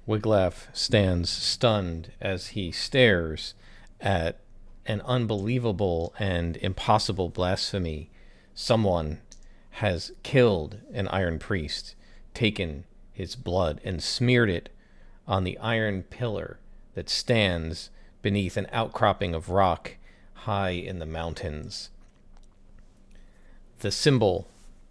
Wiglaf stands stunned as he stares at an unbelievable and impossible blasphemy. Someone has killed an iron priest, taken his blood, and smeared it on the iron pillar that stands beneath an outcropping of rock high in the mountains. The symbol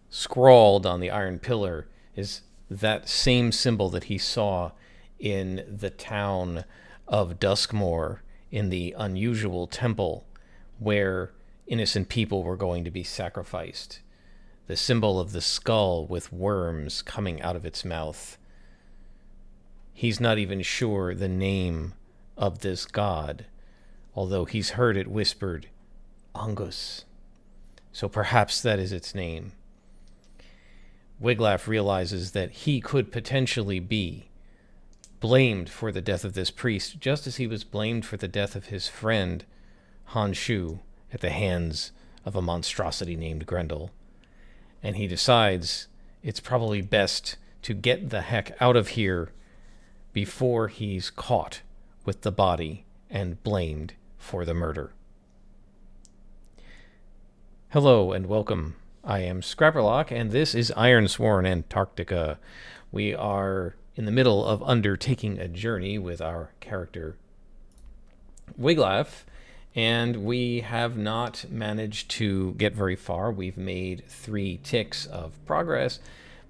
scrawled on the iron pillar is that same symbol that he saw in the town of Duskmoor, in the unusual temple where innocent people were going to be sacrificed. The symbol of the skull with worms coming out of its mouth. He's not even sure the name of this god, although he's heard it whispered, Angus. So perhaps that is its name. Wiglaf realizes that he could potentially be blamed for the death of this priest, just as he was blamed for the death of his friend, Hanshu, at the hands of a monstrosity named Grendel. And he decides it's probably best to get the heck out of here before he's caught with the body and blamed for the murder. Hello and welcome. I am Scrapperlock, and this is Ironsworn, Antarctica. We are in the middle of undertaking a journey with our character Wiglaf, and we have not managed to get very far. We've made 3 ticks of progress,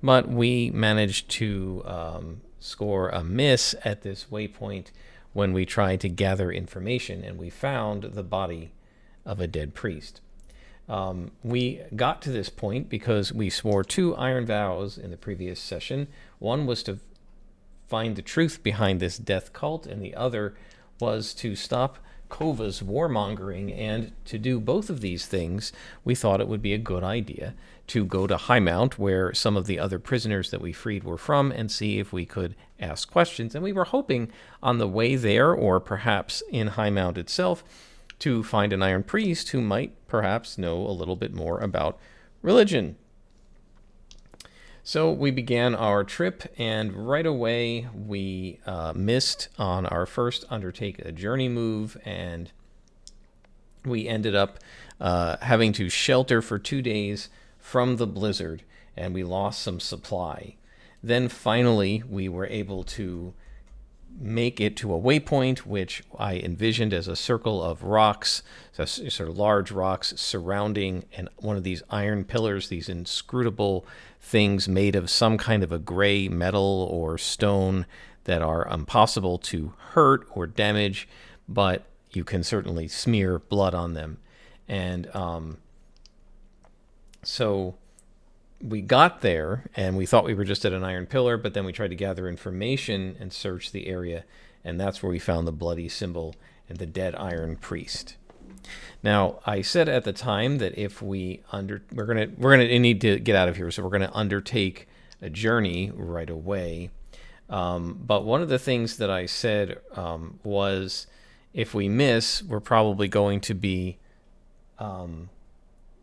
but we managed to score a miss at this waypoint when we tried to gather information, and we found the body of a dead priest. We got to this point because we swore 2 iron vows in the previous session. One was to find the truth behind this death cult, and the other was to stop Kova's warmongering. And to do both of these things, we thought it would be a good idea to go to Highmount, where some of the other prisoners that we freed were from, and see if we could ask questions. And we were hoping on the way there, or perhaps in Highmount itself, to find an iron priest who might perhaps know a little bit more about religion. So we began our trip, and right away we missed on our first undertake a journey move, and we ended up having to shelter for 2 days from the blizzard, and we lost some supply. Then finally we were able to make it to a waypoint, which I envisioned as a circle of rocks, so sort of large rocks surrounding one of these iron pillars, these inscrutable things made of some kind of a gray metal or stone that are impossible to hurt or damage, but you can certainly smear blood on them. And so we got there, and we thought we were just at an iron pillar, but then we tried to gather information and search the area, and that's where we found the bloody symbol and the dead iron priest. Now, I said at the time that if we're gonna need to get out of here, so we're gonna undertake a journey right away. But one of the things that I said was, if we miss, we're probably going to be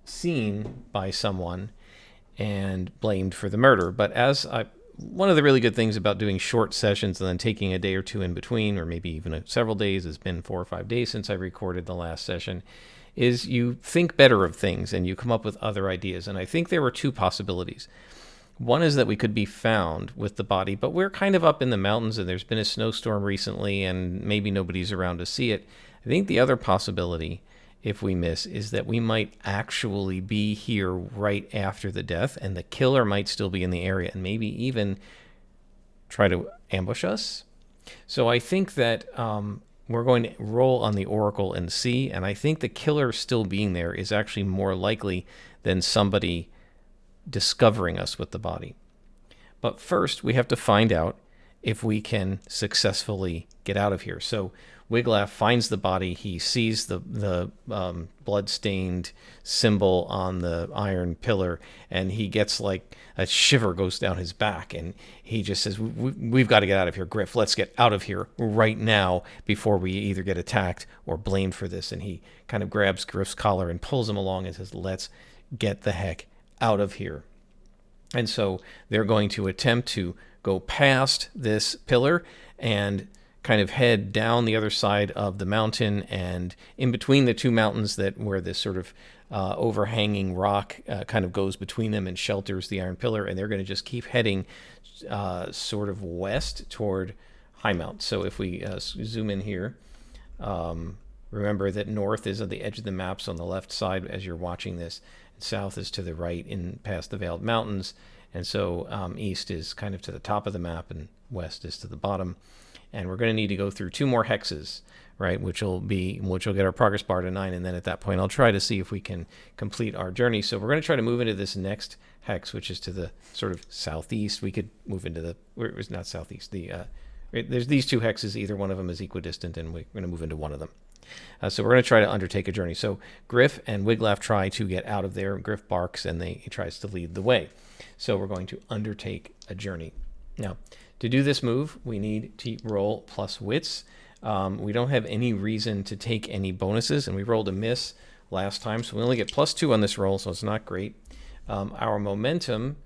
seen by someone and blamed for the murder. But one of the really good things about doing short sessions and then taking a day or 2 in between, or maybe even several days, it's been 4 or 5 days since I recorded the last session, is you think better of things and you come up with other ideas. And I think there were 2 possibilities. One is that we could be found with the body, but we're kind of up in the mountains and there's been a snowstorm recently and maybe nobody's around to see it. I think the other possibility, if we miss, is that we might actually be here right after the death, and the killer might still be in the area and maybe even try to ambush us. So I think that we're going to roll on the Oracle and see, and I think the killer still being there is actually more likely than somebody discovering us with the body. But first, we have to find out if we can successfully get out of here. So Wiglaf finds the body. He sees the blood-stained symbol on the iron pillar, and he gets like a shiver goes down his back, and he just says, we've got to get out of here, Griff. Let's get out of here right now before we either get attacked or blamed for this. And he kind of grabs Griff's collar and pulls him along and says, let's get the heck out of here. And so they're going to attempt to go past this pillar and kind of head down the other side of the mountain, and in between the two mountains that where this sort of overhanging rock kind of goes between them and shelters the iron pillar, and they're going to just keep heading sort of west toward Highmount. So if we zoom in here, remember that north is at the edge of the maps on the left side as you're watching this, and south is to the right in past the Veiled Mountains, and so east is kind of to the top of the map and west is to the bottom. And we're going to need to go through 2 more hexes, right, which will get our progress bar to 9, and then at that point I'll try to see if we can complete our journey. So we're going to try to move into this next hex, which is to the sort of southeast. We could move into the, it's not southeast, there's these 2 hexes, either one of them is equidistant, and we're going to move into one of them. So we're going to try to undertake a journey. So Griff and Wiglaf try to get out of there. Griff barks, and he tries to lead the way. So we're going to undertake a journey. Now, to do this move, we need to roll plus wits. We don't have any reason to take any bonuses, and we rolled a miss last time, so we only get +2 on this roll, so it's not great. Our momentum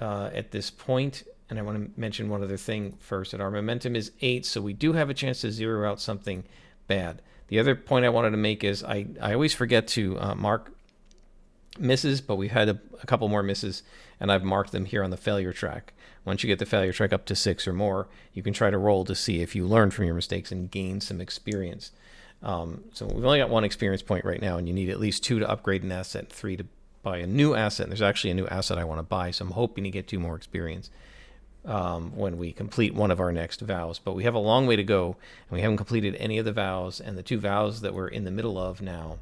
at this point, and I want to mention one other thing first, that our momentum is 8, so we do have a chance to zero out something bad. The other point I wanted to make is I always forget to mark misses, but we've had a couple more misses, and I've marked them here on the failure track. Once you get the failure track up to 6 or more, you can try to roll to see if you learn from your mistakes and gain some experience. So we've only got 1 experience point right now, and you need at least 2 to upgrade an asset, 3 to buy a new asset. And there's actually a new asset I want to buy, so I'm hoping to get 2 more experience when we complete one of our next vows. But we have a long way to go, and we haven't completed any of the vows, and the 2 vows that we're in the middle of now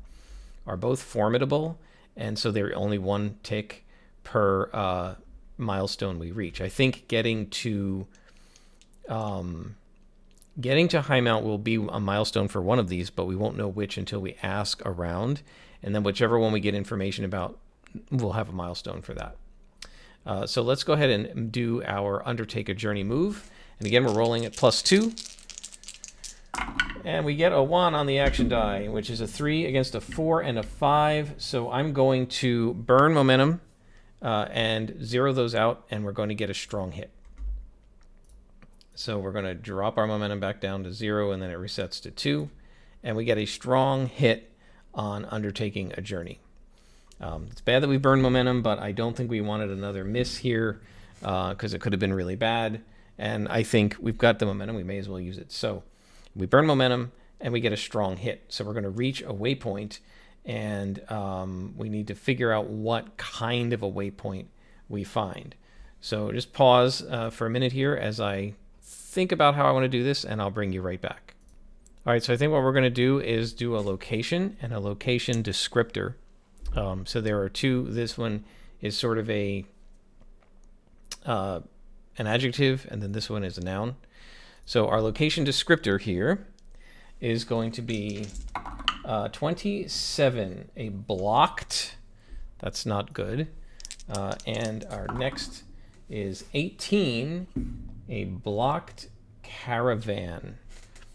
are both formidable, and so they're only 1 tick per milestone we reach. I think getting to Highmount will be a milestone for one of these, but we won't know which until we ask around, and then whichever one we get information about, we'll have a milestone for that. So let's go ahead and do our Undertake a Journey move, and again we're rolling at +2, and we get a 1 on the action die, which is a 3 against a 4 and a 5. So I'm going to burn momentum and zero those out, and we're going to get a strong hit. So we're going to drop our momentum back down to 0, and then it resets to 2, and we get a strong hit on Undertaking a Journey. It's bad that we burned momentum, but I don't think we wanted another miss here because it could have been really bad, and I think we've got the momentum. We may as well use it. So we burn momentum, and we get a strong hit. So we're going to reach a waypoint, and we need to figure out what kind of a waypoint we find. So just pause for a minute here as I think about how I want to do this, and I'll bring you right back. All right, so I think what we're going to do is do a location and a location descriptor. So there are 2. This one is sort of an adjective, and then this one is a noun. So our location descriptor here is going to be 27, a blocked, that's not good, and our next is 18, a blocked caravan.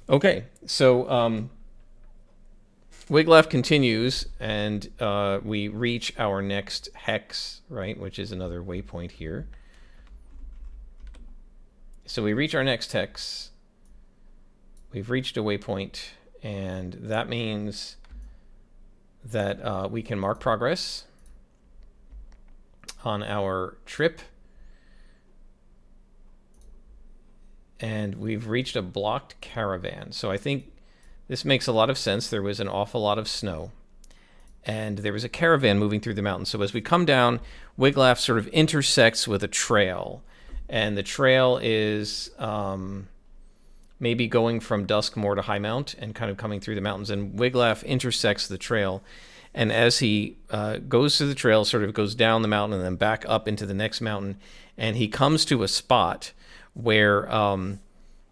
Okay, so Wiglaf continues, and we reach our next hex, right, which is another waypoint here. So we reach our next hex. We've reached a waypoint, and that means that we can mark progress on our trip. And we've reached a blocked caravan. So I think this makes a lot of sense. There was an awful lot of snow, and there was a caravan moving through the mountains. So as we come down, Wiglaf sort of intersects with a trail, and the trail is maybe going from Duskmoor to Highmount and kind of coming through the mountains, and Wiglaf intersects the trail, and as he goes through the trail, sort of goes down the mountain and then back up into the next mountain, and he comes to a spot where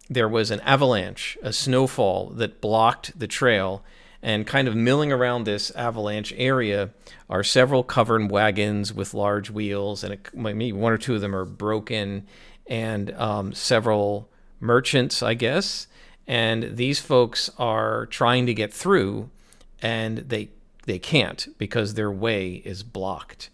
there was an avalanche, a snowfall that blocked the trail, and kind of milling around this avalanche area are several covered wagons with large wheels, and maybe 1 or 2 of them are broken, and several merchants, I guess. And these folks are trying to get through, and they can't because their way is blocked.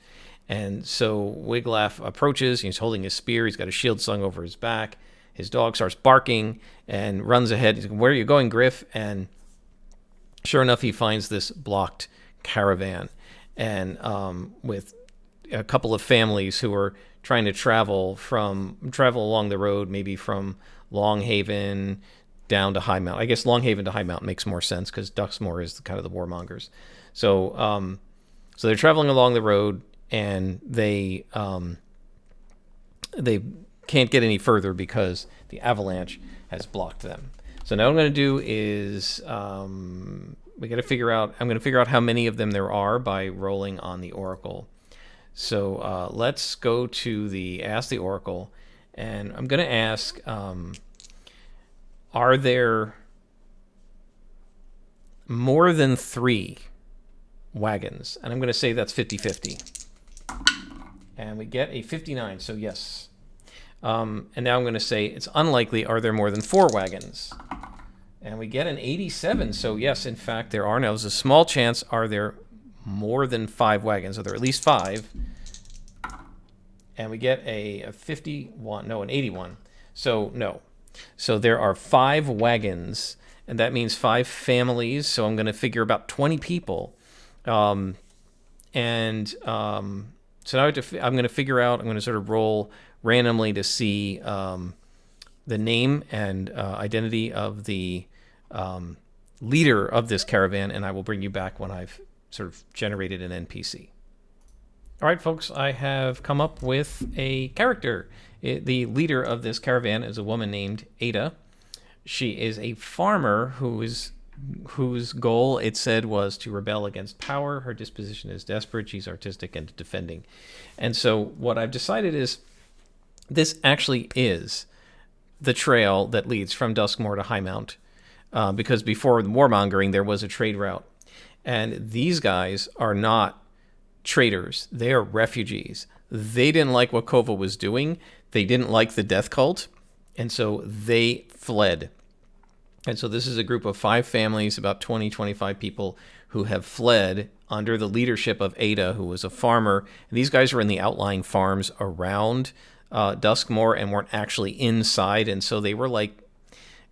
And so Wiglaf approaches. He's holding his spear. He's got a shield slung over his back. His dog starts barking and runs ahead. He's like, "Where are you going, Griff?" And sure enough, he finds this blocked caravan, and with a couple of families who are trying to travel along the road, maybe from Longhaven down to High Mount. I guess Longhaven to High Mount makes more sense because Duxmore is kind of the warmongers. So they're traveling along the road, and they can't get any further because the avalanche has blocked them. So now what I'm going to do is I'm going to figure out how many of them there are by rolling on the Oracle. So let's go to ask the Oracle, and I'm going to ask, are there more than 3 wagons? And I'm going to say that's 50-50. And we get a 59, so yes. And now I'm going to say it's unlikely, are there more than 4 wagons? And we get an 87, so yes, in fact, there are. Now, there's a small chance, are there more than 5 wagons? Are there at least 5? And we get a 51, no, an 81. So, no. So there are 5 wagons, and that means 5 families, so I'm going to figure about 20 people. So now I'm going to figure out, I'm going to sort of roll randomly to see the name and identity of the leader of this caravan, and I will bring you back when I've sort of generated an NPC. All right, folks, I have come up with a character. The leader of this caravan is a woman named Ada. She is a farmer whose goal, it said, was to rebel against power. Her disposition is desperate. She's artistic and defending. And so what I've decided is this actually is the trail that leads from Duskmoor to High Mount, because before the warmongering, there was a trade route. And these guys are not traders. They are refugees. They didn't like what Kova was doing. They didn't like the death cult. And so they fled. And so this is a group of 5 families, about 20, 25 people who have fled under the leadership of Ada, who was a farmer. And these guys were in the outlying farms around Duskmoor and weren't actually inside. And so they were like,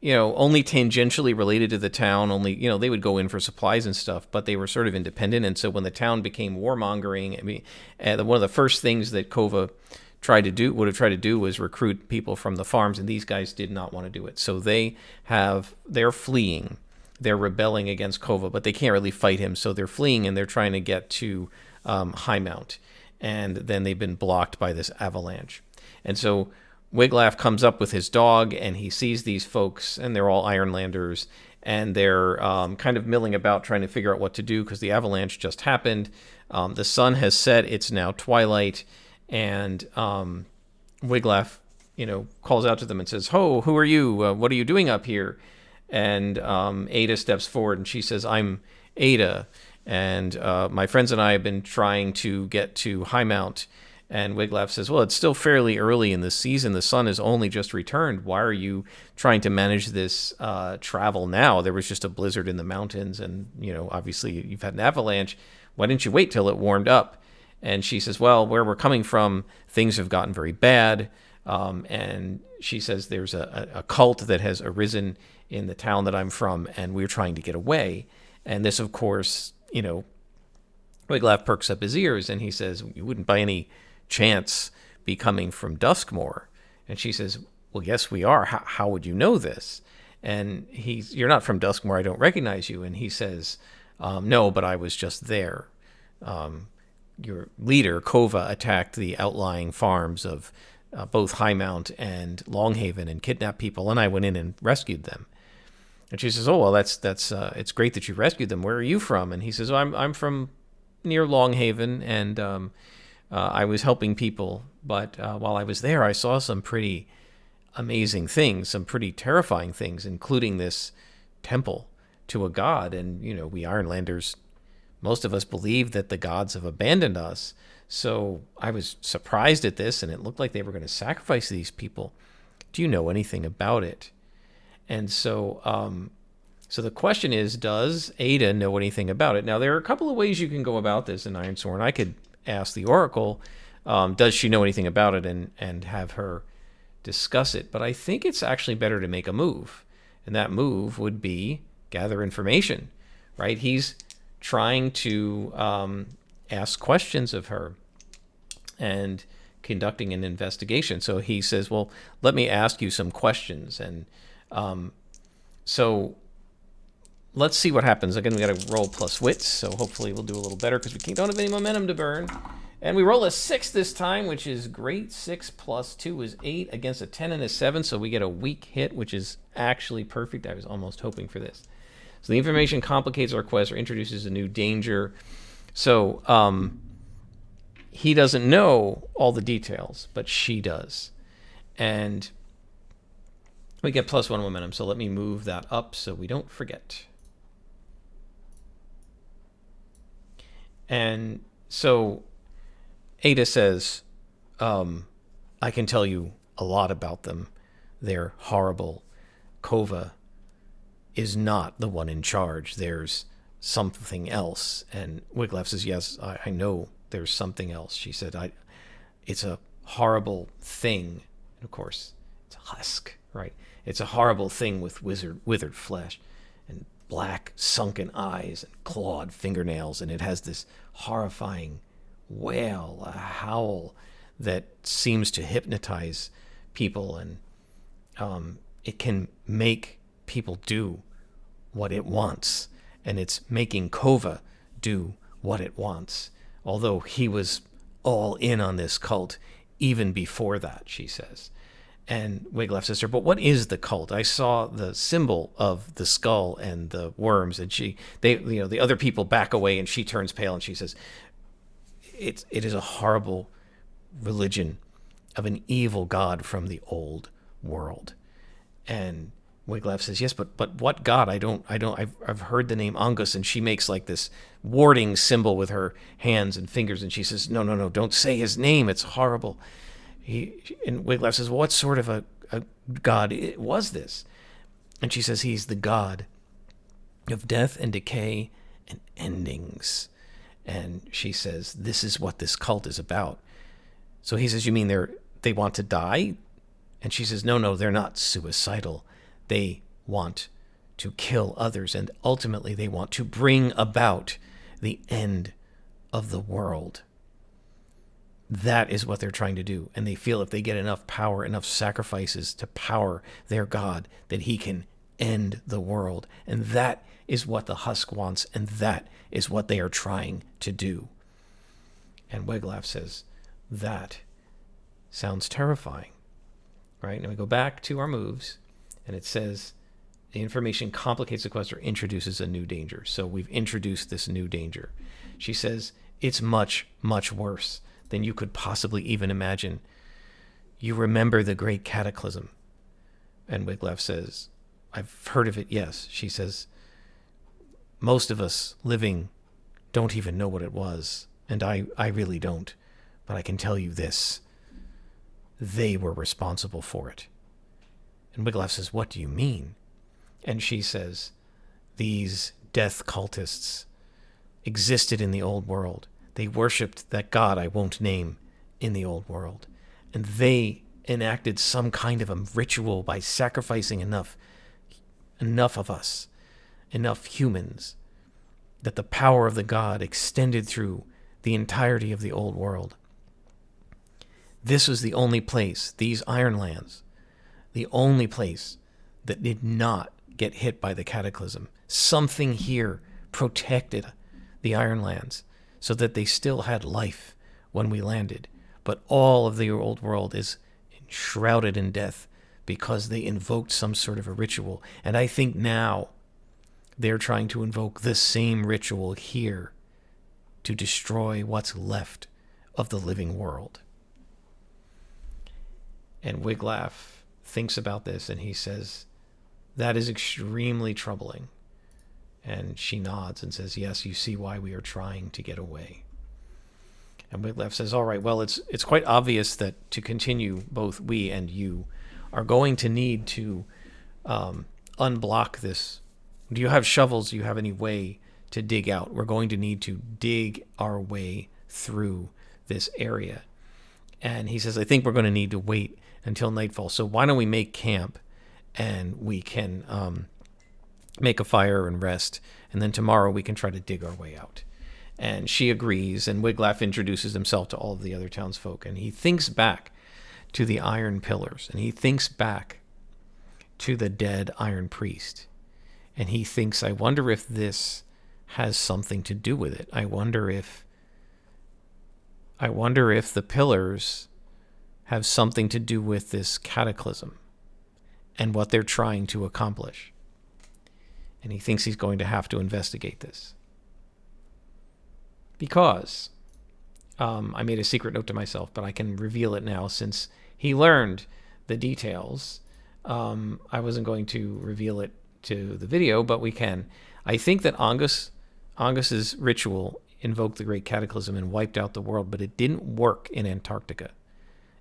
only tangentially related to the town. Only, they would go in for supplies and stuff, but they were sort of independent. And so when the town became warmongering, one of the first things that Kova would have tried to do was recruit people from the farms, and these guys did not want to do it. So they're fleeing. They're rebelling against Kova, but they can't really fight him. So they're fleeing, and they're trying to get to High Mount. And then they've been blocked by this avalanche. And so Wiglaf comes up with his dog, and he sees these folks, and they're all Ironlanders, and they're kind of milling about trying to figure out what to do because the avalanche just happened. The sun has set. It's now twilight, and Wiglaf, calls out to them and says, "Ho, who are you? What are you doing up here?" And Ada steps forward, and she says, "I'm Ada, and my friends and I have been trying to get to High Mount." And Wiglaf says, "Well, it's still fairly early in the season. The sun has only just returned. Why are you trying to manage this travel now? There was just a blizzard in the mountains, and, obviously you've had an avalanche. Why didn't you wait till it warmed up?" And she says, "Well, where we're coming from, things have gotten very bad." And she says there's a cult that has arisen in the town that I'm from, and we're trying to get away. And this, of course, Wiglaf perks up his ears, and he says, "You wouldn't by any chance be coming from Duskmoor?" And she says, "Well, yes, we are. How would you know this?" And "You're not from Duskmoor. I don't recognize you." And he says, "No, but I was just there. Your leader, Kova, attacked the outlying farms of both High Mount and Longhaven and kidnapped people, and I went in and rescued them." And she says, "Oh, well, that's it's great that you rescued them. Where are you from?" And he says, "Oh, I'm from near Longhaven, and I was helping people, but while I was there, I saw some pretty amazing things, some pretty terrifying things, including this temple to a god. And, we Ironlanders, most of us believe that the gods have abandoned us. So I was surprised at this, and it looked like they were going to sacrifice these people. Do you know anything about it?" And so the question is, does Ada know anything about it? Now, there are a couple of ways you can go about this in Ironsworn. I could ask the Oracle, does she know anything about it, and have her discuss it. But I think it's actually better to make a move. And that move would be gather information, right? He's trying to ask questions of her and conducting an investigation. So he says, well, let me ask you some questions. And so let's see what happens. Again, we got to roll plus wits, so hopefully we'll do a little better because we don't have any momentum to burn. And we roll a 6 this time, which is great. 6 plus 2 is 8 against a 10 and a 7, so we get a weak hit, which is actually perfect. I was almost hoping for this. So the information complicates our quest or introduces a new danger. So he doesn't know all the details, but she does. And we get plus 1 momentum, so let me move that up so we don't forget. And so Ada says, I can tell you a lot about them. They're horrible. Kova is not the one in charge. There's something else. And Wiglaf says, yes, I know there's something else. She said, it's a horrible thing. And of course, it's a husk, right? It's a horrible thing with withered flesh and black sunken eyes and clawed fingernails. And it has this horrifying wail, a howl that seems to hypnotize people, and it can make people do what it wants, and it's making Kova do what it wants, although he was all in on this cult even before that, she says. And Wiglaf says to her, but what is the cult? I saw the symbol of the skull and the worms, and the other people back away, and she turns pale and she says, it is a horrible religion of an evil god from the old world. And Wiglaf says, yes, but what god? I've heard the name Angus. And she makes like this warding symbol with her hands and fingers, and she says, no, don't say his name, it's horrible. And Wiglaf says, well, what sort of a god was this? And she says, he's the god of death and decay and endings. And she says, this is what this cult is about. So he says, you mean they want to die? And she says, no, they're not suicidal. They want to kill others, and ultimately they want to bring about the end of the world. That is what they're trying to do. And they feel if they get enough power, enough sacrifices to power their god, that he can end the world. And that is what the husk wants, and that is what they are trying to do. And Wiglaf says, that sounds terrifying, right? And we go back to our moves, and it says, the information complicates the quest or introduces a new danger. So we've introduced this new danger. She says, it's much, much worse than you could possibly even imagine. You remember the Great Cataclysm? And Wiglaf says, I've heard of it, yes. She says, most of us living don't even know what it was, and I really don't. But I can tell you this. They were responsible for it. And Wiglaf says, what do you mean? And she says, these death cultists existed in the old world. They worshipped that god I won't name in the old world. And they enacted some kind of a ritual by sacrificing enough of us, enough humans, that the power of the god extended through the entirety of the old world. This was the only place, these Ironlands, the only place that did not get hit by the cataclysm. Something here protected the Ironlands so that they still had life when we landed. But all of the old world is shrouded in death because they invoked some sort of a ritual. And I think now they're trying to invoke the same ritual here to destroy what's left of the living world. And Wiglaf thinks about this, and he says, that is extremely troubling. And she nods and says, yes, you see why we are trying to get away. And Wiglaf says, all right, well, it's quite obvious that to continue, both we and you are going to need to unblock this. Do you have shovels? Do you have any way to dig out? We're going to need to dig our way through this area. And he says, I think we're going to need to wait until nightfall. So why don't we make camp and we can make a fire and rest. And then tomorrow we can try to dig our way out. And she agrees. And Wiglaf introduces himself to all of the other townsfolk. And he thinks back to the iron pillars. And he thinks back to the dead iron priest. And he thinks, I wonder if this has something to do with it. I wonder if the pillars have something to do with this cataclysm and what they're trying to accomplish. And he thinks he's going to have to investigate this. Because I made a secret note to myself, but I can reveal it now since he learned the details. I wasn't going to reveal it to the video, but we can. I think that Angus's ritual invoked the Great Cataclysm and wiped out the world, but it didn't work in Antarctica.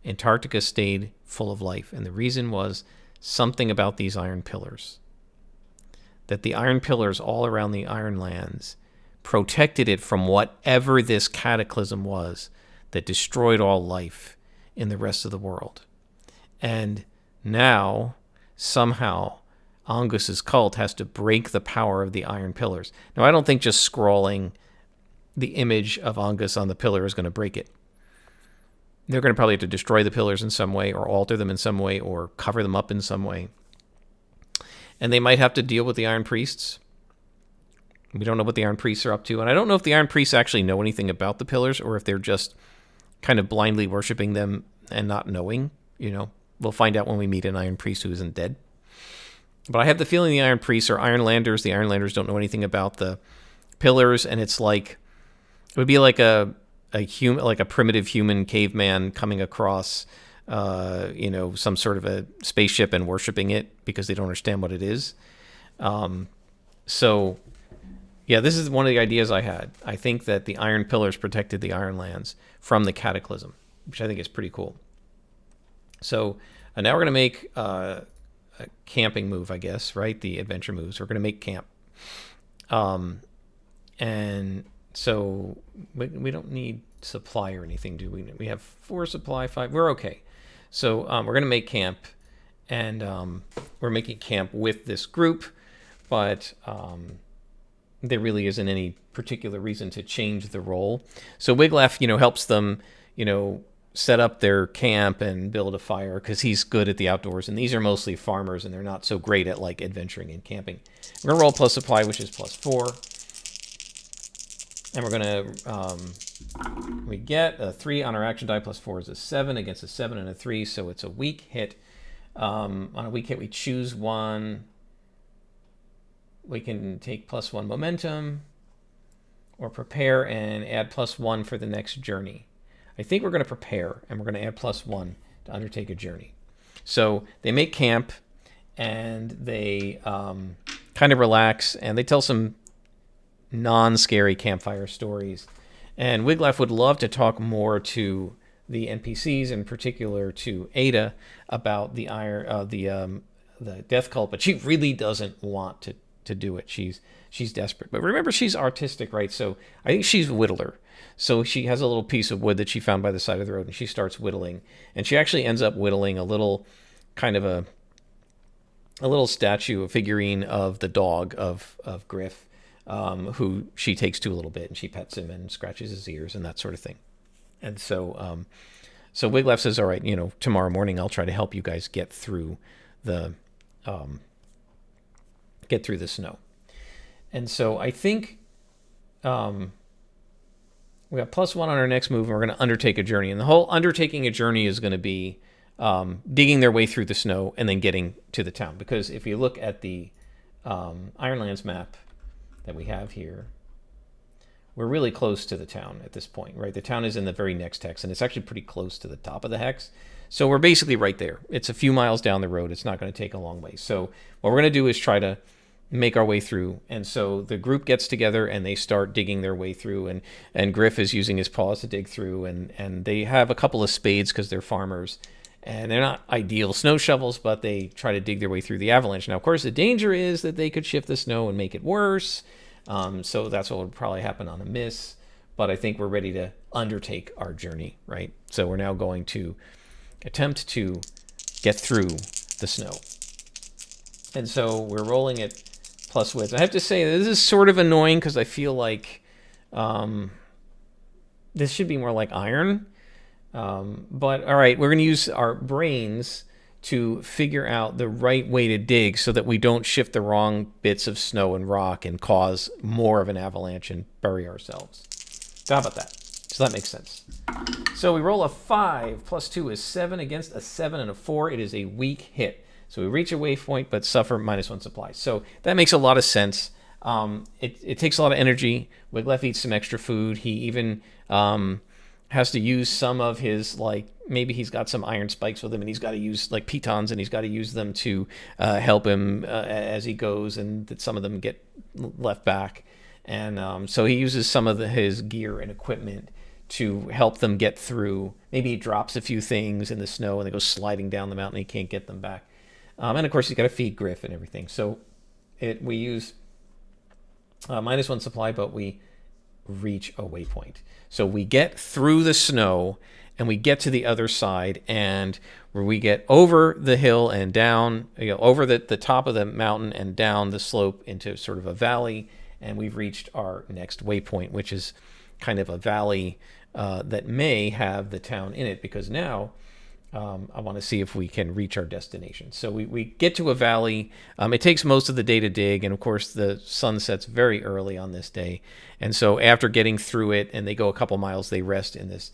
Antarctica stayed full of life, and the reason was something about these iron pillars. That the iron pillars all around the Ironlands protected it from whatever this cataclysm was that destroyed all life in the rest of the world. And now, somehow, Angus's cult has to break the power of the iron pillars. Now, I don't think just scrawling the image of Angus on the pillar is going to break it. They're going to probably have to destroy the pillars in some way or alter them in some way or cover them up in some way. And they might have to deal with the Iron Priests. We don't know what the Iron Priests are up to. And I don't know if the Iron Priests actually know anything about the pillars or if they're just kind of blindly worshiping them and not knowing. You know, we'll find out when we meet an Iron Priest who isn't dead. But I have the feeling the Iron Priests are Ironlanders. The Ironlanders don't know anything about the pillars. And it's like, it would be like a primitive human caveman coming across, some sort of a spaceship and worshiping it because they don't understand what it is. So, yeah, this is one of the ideas I had. I think that the iron pillars protected the Ironlands from the cataclysm, which I think is pretty cool. So now we're going to make a camping move, I guess, right? The adventure moves. We're going to make camp. And so we don't need supply or anything, do we? We have 4 supply, 5. We're okay. So we're going to make camp, and we're making camp with this group, but there really isn't any particular reason to change the role. So Wiglaf, helps them, set up their camp and build a fire because he's good at the outdoors, and these are mostly farmers, and they're not so great at like adventuring and camping. We're going to roll plus supply, which is plus 4. And we're going to, we get a 3 on our action die, plus 4 is a 7 against a 7 and a 3, so it's a weak hit. On a weak hit, we choose 1. We can take plus 1 momentum, or prepare and add plus 1 for the next journey. I think we're going to prepare, and we're going to add plus 1 to undertake a journey. So they make camp, and they kind of relax, and they tell some non-scary campfire stories. And Wiglaf would love to talk more to the NPCs, in particular to Ada, about the death cult, but she really doesn't want to do it. She's desperate. But remember, she's artistic, right? So I think she's a whittler. So she has a little piece of wood that she found by the side of the road, and she starts whittling. And she actually ends up whittling a little kind of a little statue, a figurine of the dog of Griff, who she takes to a little bit, and she pets him and scratches his ears and that sort of thing. And so so Wiglaf says, all right, tomorrow morning I'll try to help you guys get through the snow. And so I think we got plus 1 on our next move, and we're going to undertake a journey. And the whole undertaking a journey is going to be digging their way through the snow and then getting to the town. Because if you look at the Ironlands map that we have here, we're really close to the town at this point, right? The town is in the very next hex, and it's actually pretty close to the top of the hex. So we're basically right there. It's a few miles down the road. It's not going to take a long way. So what we're going to do is try to make our way through. And so the group gets together, and they start digging their way through, and Griff is using his paws to dig through, and they have a couple of spades because they're farmers. And they're not ideal snow shovels, but they try to dig their way through the avalanche. Now, of course, the danger is that they could shift the snow and make it worse. So that's what would probably happen on a miss. but I think we're ready to undertake our journey, right? So we're now going to attempt to get through the snow. And so we're rolling at plus width. I have to say, this is sort of annoying because I feel like this should be more like iron. But all right, we're going to use our brains to figure out the right way to dig so that we don't shift the wrong bits of snow and rock and cause more of an avalanche and bury ourselves. So how about that? Does that make sense? So we roll a 5 plus 2 is 7 against a 7 and a 4. It is a weak hit. So we reach a waypoint but suffer -1 supply. So that makes a lot of sense. It takes a lot of energy. Wiglaf eats some extra food. He even has to use some of his, like, maybe he's got some iron spikes with him and he's got to use like pitons and he's got to use them to help him as he goes, and that some of them get left back. And so he uses some of his gear and equipment to help them get through. Maybe he drops a few things in the snow and they go sliding down the mountain and he can't get them back. And of course he's got to feed Griff and everything. So we use -1 supply, but we reach a waypoint. So we get through the snow and we get to the other side, and where we get over the hill and down, over the top of the mountain and down the slope into sort of a valley, and we've reached our next waypoint, which is kind of a valley that may have the town in it, because now I want to see if we can reach our destination. So we get to a valley. It takes most of the day to dig, and of course the sun sets very early on this day. And so after getting through it, and they go a couple miles, they rest in this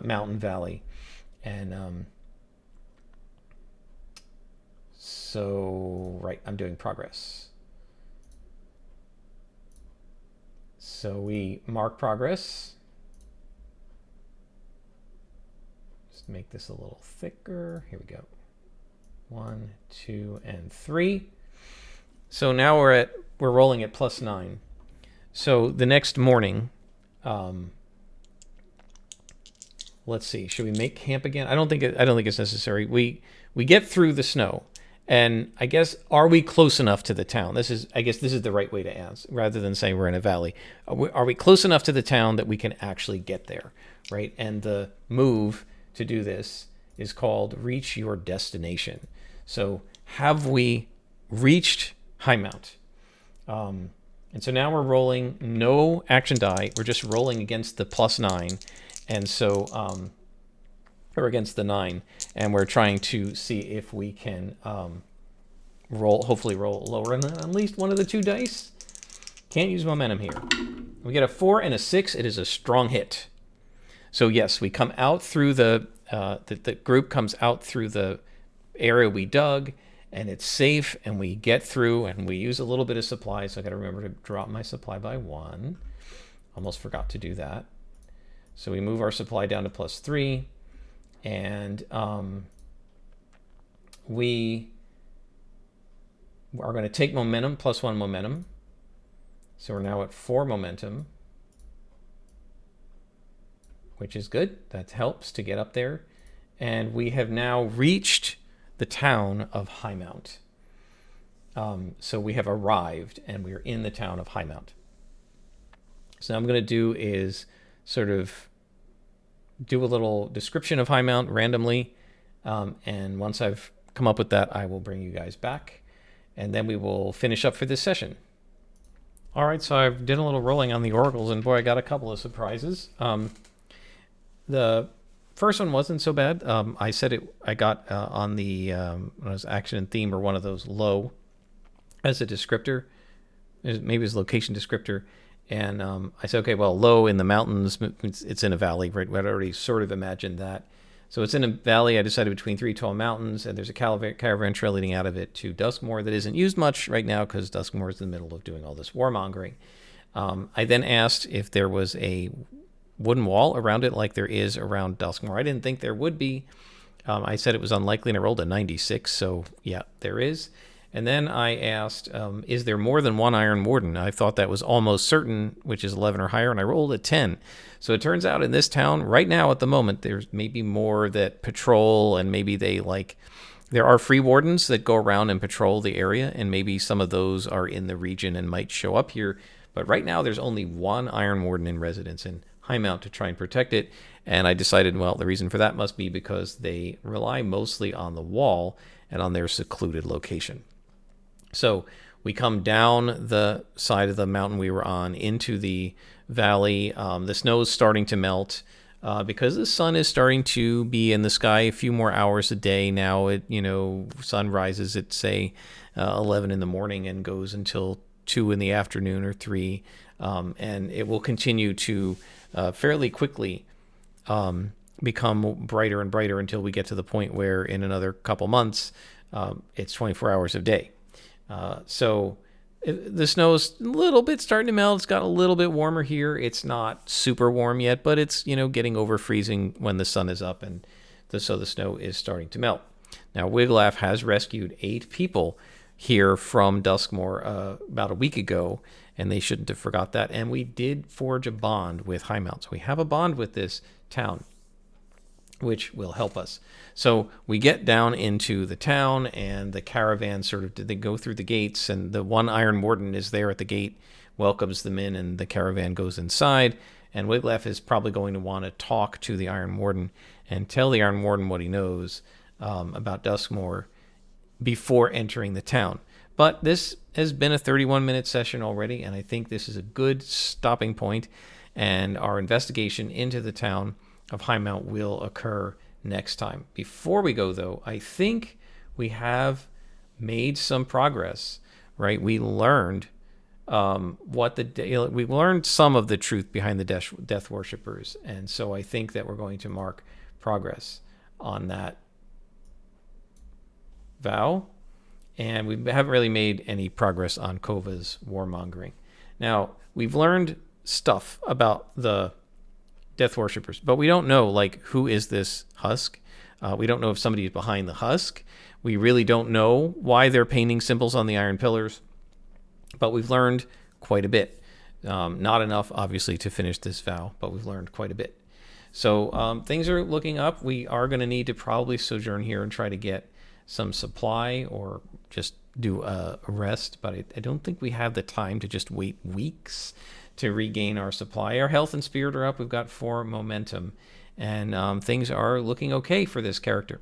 mountain valley. And so, right, I'm doing progress. So we mark progress. Make this a little thicker. Here we go. 1, 2, and 3. So now we're rolling at +9. So the next morning, let's see. Should we make camp again? I don't think it's necessary. We get through the snow, and I guess, are we close enough to the town? I guess this is the right way to ask, rather than saying we're in a valley. Are we close enough to the town that we can actually get there, right? And the move to do this is called reach your destination. So have we reached Highmount? And so now we're rolling no action die. We're just rolling against the +9. And so, or against the 9. And we're trying to see if we can hopefully roll lower than at least one of the 2 dice. Can't use momentum here. We get a 4 and a 6. It is a strong hit. So yes, we come out through the group comes out through the area we dug, and it's safe, and we get through, and we use a little bit of supply. So I got to remember to drop my supply by 1. Almost forgot to do that. So we move our supply down to +3, and we are going to take momentum, +1 momentum. So we're now at 4 momentum, which is good. That helps to get up there. And we have now reached the town of Highmount. So we have arrived, and we are in the town of Highmount. So now I'm going to do is sort of do a little description of Highmount randomly. And once I've come up with that, I will bring you guys back, and then we will finish up for this session. All right, so I did a little rolling on the oracles, and boy, I got a couple of surprises. The first one wasn't so bad. I said I got on the when it was action and theme, or one of those, low as a descriptor. Maybe it's location descriptor. And I said, okay, well, low in the mountains, it's in a valley, right? I'd already sort of imagined that. So it's in a valley. I decided between 3 tall mountains, and there's a caravan trail leading out of it to Duskmoor that isn't used much right now because Duskmoor is in the middle of doing all this warmongering. I then asked if there was a wooden wall around it like there is around Duskmoor. I didn't think there would be. I said it was unlikely, and I rolled a 96, so yeah, there is. And then I asked, is there more than one Iron Warden? I thought that was almost certain, which is 11 or higher, and I rolled a 10. So it turns out in this town, right now at the moment, there's maybe more that patrol, and maybe there are free wardens that go around and patrol the area, and maybe some of those are in the region and might show up here. But right now there's only one Iron Warden in residence in Highmount to try and protect it. And I decided, well, the reason for that must be because they rely mostly on the wall and on their secluded location. So we come down the side of the mountain we were on into the valley. The snow is starting to melt because the sun is starting to be in the sky a few more hours a day now. Sun rises at, say, 11 in the morning and goes until 2 in the afternoon or 3. And it will continue to fairly quickly become brighter and brighter until we get to the point where in another couple months, it's 24 hours a day. So the snow's a little bit starting to melt. It's got a little bit warmer here. It's not super warm yet, but it's, getting over freezing when the sun is up, and so the snow is starting to melt. Now, Wiglaf has rescued 8 people here from Duskmoor about a week ago, and they shouldn't have forgot that. And we did forge a bond with Highmount. So we have a bond with this town, which will help us. So we get down into the town, and the caravan they go through the gates, and the one Iron Warden is there at the gate, welcomes them in, and the caravan goes inside. And Wiglaf is probably going to want to talk to the Iron Warden and tell the Iron Warden what he knows about Duskmoor before entering the town. But this has been a 31-minute session already, and I think this is a good stopping point, and our investigation into the town of Highmount will occur next time. Before we go, though, I think we have made some progress, right? We learned we learned some of the truth behind the death worshippers, and so I think that we're going to mark progress on that vow, and we haven't really made any progress on Kova's warmongering. Now, we've learned stuff about the death worshippers, but we don't know, who is this husk? We don't know if somebody is behind the husk. We really don't know why they're painting symbols on the iron pillars, but we've learned quite a bit. Not enough, obviously, to finish this vow, but we've learned quite a bit. So things are looking up. We are going to need to probably sojourn here and try to get some supply or just do a rest, but I don't think we have the time to just wait weeks to regain our supply. Our health and spirit are up. We've got 4 momentum, and things are looking okay for this character.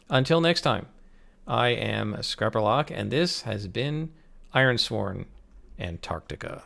Until next time, I am Scrapperlock, and this has been Ironsworn, Antarctica.